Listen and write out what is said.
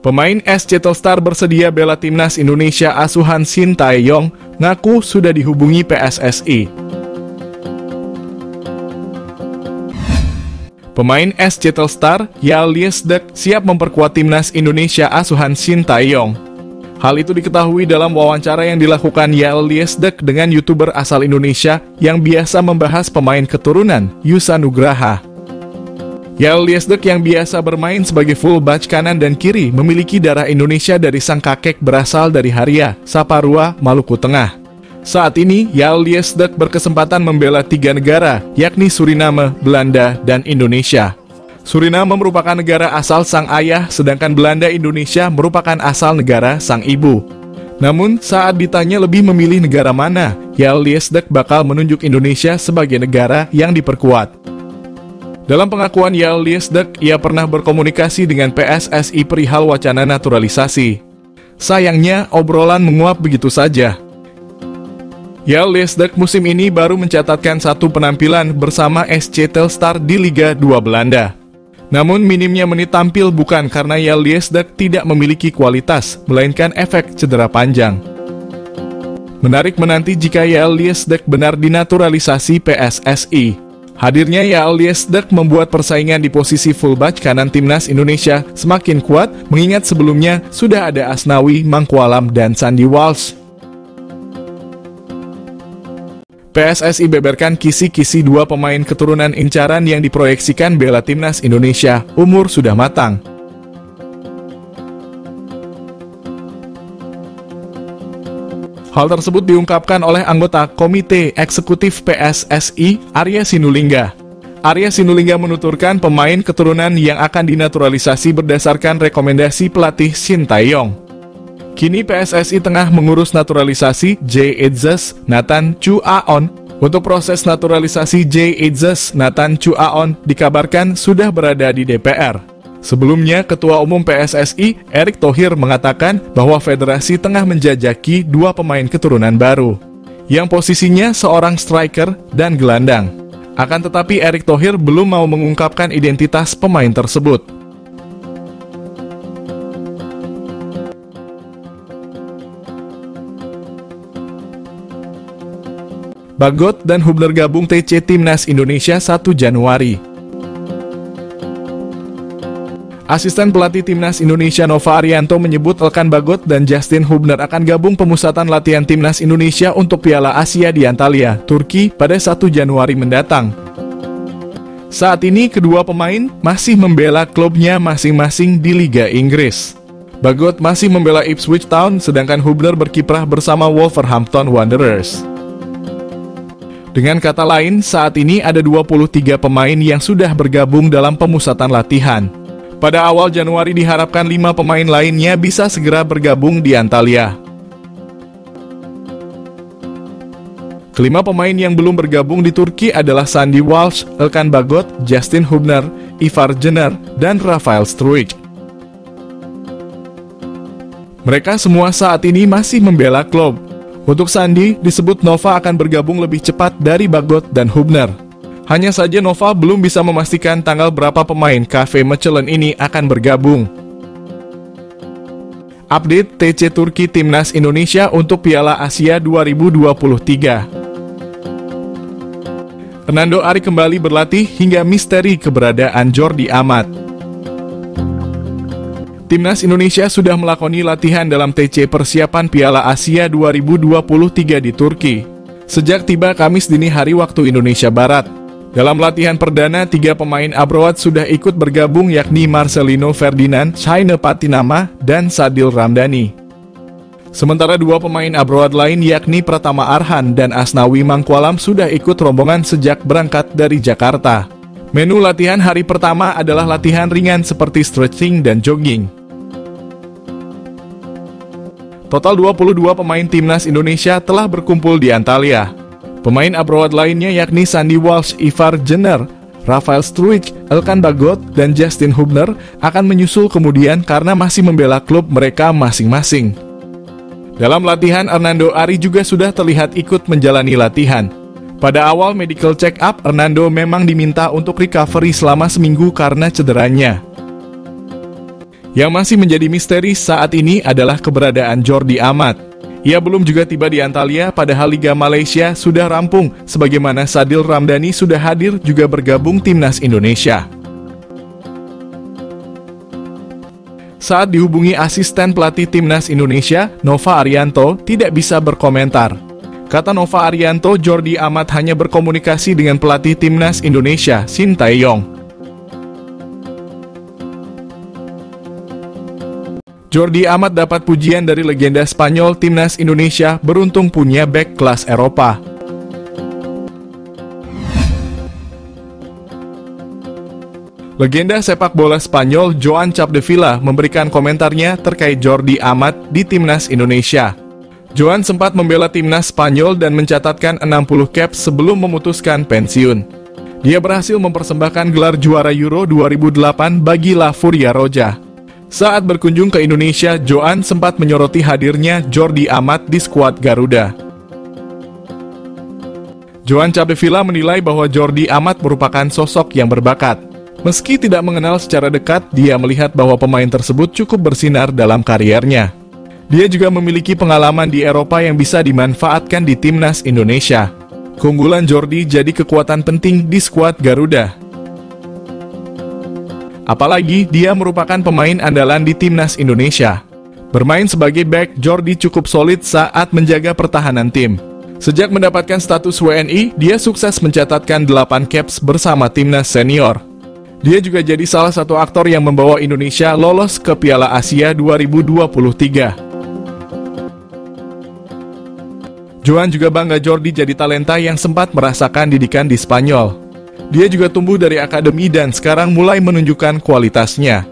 Pemain SC Telstar bersedia bela timnas Indonesia asuhan Shin Tae-yong ngaku sudah dihubungi PSSI. Pemain SC Telstar, Yal Liesdek, siap memperkuat timnas Indonesia asuhan Shin Tae-yong. Hal itu diketahui dalam wawancara yang dilakukan Yal Liesdek dengan YouTuber asal Indonesia yang biasa membahas pemain keturunan Yusa Nugraha. Yal Liesdek yang biasa bermain sebagai fullback kanan dan kiri memiliki darah Indonesia dari sang kakek berasal dari Haria, Saparua, Maluku Tengah. Saat ini, Yal Liesdek berkesempatan membela 3 negara, yakni Suriname, Belanda, dan Indonesia. Suriname merupakan negara asal sang ayah, sedangkan Belanda Indonesia merupakan asal negara sang ibu. Namun, saat ditanya lebih memilih negara mana, Yal Liesdek bakal menunjuk Indonesia sebagai negara yang diperkuat. Dalam pengakuan Yal Liesdek, ia pernah berkomunikasi dengan PSSI perihal wacana naturalisasi. Sayangnya, obrolan menguap begitu saja. Yal Liesdek musim ini baru mencatatkan 1 penampilan bersama SC Telstar di Liga 2 Belanda. Namun minimnya menit tampil bukan karena Yal Liesdek tidak memiliki kualitas, melainkan efek cedera panjang. Menarik menanti jika Yal Liesdek benar dinaturalisasi PSSI. Hadirnya Yal Liesdek membuat persaingan di posisi fullback kanan timnas Indonesia semakin kuat, mengingat sebelumnya sudah ada Asnawi Mangkualam dan Sandy Walsh. PSSI beberkan kisi-kisi 2 pemain keturunan incaran yang diproyeksikan bela timnas Indonesia, umur sudah matang. Hal tersebut diungkapkan oleh anggota Komite Eksekutif PSSI, Arya Sinulinga. Arya Sinulinga menuturkan pemain keturunan yang akan dinaturalisasi berdasarkan rekomendasi pelatih Shin Tae-yong. Kini PSSI tengah mengurus naturalisasi J. Idzes Nathan Chu Aon. Untuk proses naturalisasi J. Idzes Nathan Chu Aon dikabarkan sudah berada di DPR. Sebelumnya, Ketua Umum PSSI, Erick Thohir, mengatakan bahwa federasi tengah menjajaki 2 pemain keturunan baru, yang posisinya seorang striker dan gelandang. Akan tetapi, Erick Thohir belum mau mengungkapkan identitas pemain tersebut. Bagot dan Hubner gabung TC Timnas Indonesia 1 Januari. Asisten pelatih Timnas Indonesia Nova Arianto menyebut Elkan Bagot dan Justin Hubner akan gabung pemusatan latihan Timnas Indonesia untuk Piala Asia di Antalya, Turki pada 1 Januari mendatang. Saat ini kedua pemain masih membela klubnya masing-masing di Liga Inggris. Bagot masih membela Ipswich Town, sedangkan Hubner berkiprah bersama Wolverhampton Wanderers. Dengan kata lain, saat ini ada 23 pemain yang sudah bergabung dalam pemusatan latihan. Pada awal Januari diharapkan 5 pemain lainnya bisa segera bergabung di Antalya. Kelima pemain yang belum bergabung di Turki adalah Sandy Walsh, Elkan Bagot, Justin Hubner, Ivar Jenner, dan Rafael Struijk. Mereka semua saat ini masih membela klub. Untuk Sandy, disebut Nova akan bergabung lebih cepat dari Bagot dan Hubner. Hanya saja Nova belum bisa memastikan tanggal berapa pemain KV Mechelen ini akan bergabung. Update TC Turki Timnas Indonesia untuk Piala Asia 2023. Hernando Ari kembali berlatih hingga misteri keberadaan Jordi Amat. Timnas Indonesia sudah melakoni latihan dalam TC persiapan Piala Asia 2023 di Turki. Sejak tiba Kamis dini hari waktu Indonesia Barat. Dalam latihan perdana, 3 pemain abroad sudah ikut bergabung yakni Marcelino Ferdinand, Shaine Patinama, dan Sadil Ramdhani. Sementara 2 pemain abroad lain yakni Pratama Arhan dan Asnawi Mangkualam sudah ikut rombongan sejak berangkat dari Jakarta. Menu latihan hari pertama adalah latihan ringan seperti stretching dan jogging. Total 22 pemain Timnas Indonesia telah berkumpul di Antalya. Pemain abroad lainnya yakni Sandy Walsh, Ivar Jenner, Rafael Struijk, Elkan Bagot, dan Justin Hubner akan menyusul kemudian karena masih membela klub mereka masing-masing. Dalam latihan, Hernando Ari juga sudah terlihat ikut menjalani latihan. Pada awal medical check-up, Hernando memang diminta untuk recovery selama seminggu karena cederanya. Yang masih menjadi misteri saat ini adalah keberadaan Jordi Amat. Ia belum juga tiba di Antalya, padahal Liga Malaysia sudah rampung, sebagaimana Sadil Ramdhani sudah hadir juga bergabung timnas Indonesia. Saat dihubungi asisten pelatih timnas Indonesia, Nova Arianto tidak bisa berkomentar. Kata Nova Arianto, Jordi Amat hanya berkomunikasi dengan pelatih timnas Indonesia, Sintayong. Jordi Amat dapat pujian dari legenda Spanyol timnas Indonesia, beruntung punya bek kelas Eropa. Legenda sepak bola Spanyol Joan Capdevila memberikan komentarnya terkait Jordi Amat di timnas Indonesia. Joan sempat membela timnas Spanyol dan mencatatkan 60 caps sebelum memutuskan pensiun. Dia berhasil mempersembahkan gelar juara Euro 2008 bagi La Furia Roja. Saat berkunjung ke Indonesia, Joan sempat menyoroti hadirnya Jordi Amat di skuad Garuda. Joan Capdevila menilai bahwa Jordi Amat merupakan sosok yang berbakat. Meski tidak mengenal secara dekat, dia melihat bahwa pemain tersebut cukup bersinar dalam kariernya. Dia juga memiliki pengalaman di Eropa yang bisa dimanfaatkan di timnas Indonesia. Keunggulan Jordi jadi kekuatan penting di skuad Garuda. Apalagi dia merupakan pemain andalan di timnas Indonesia. Bermain sebagai bek, Jordi cukup solid saat menjaga pertahanan tim. Sejak mendapatkan status WNI, dia sukses mencatatkan 8 caps bersama timnas senior. Dia juga jadi salah satu aktor yang membawa Indonesia lolos ke Piala Asia 2023. Joan juga bangga Jordi jadi talenta yang sempat merasakan didikan di Spanyol. Dia juga tumbuh dari akademi dan sekarang mulai menunjukkan kualitasnya.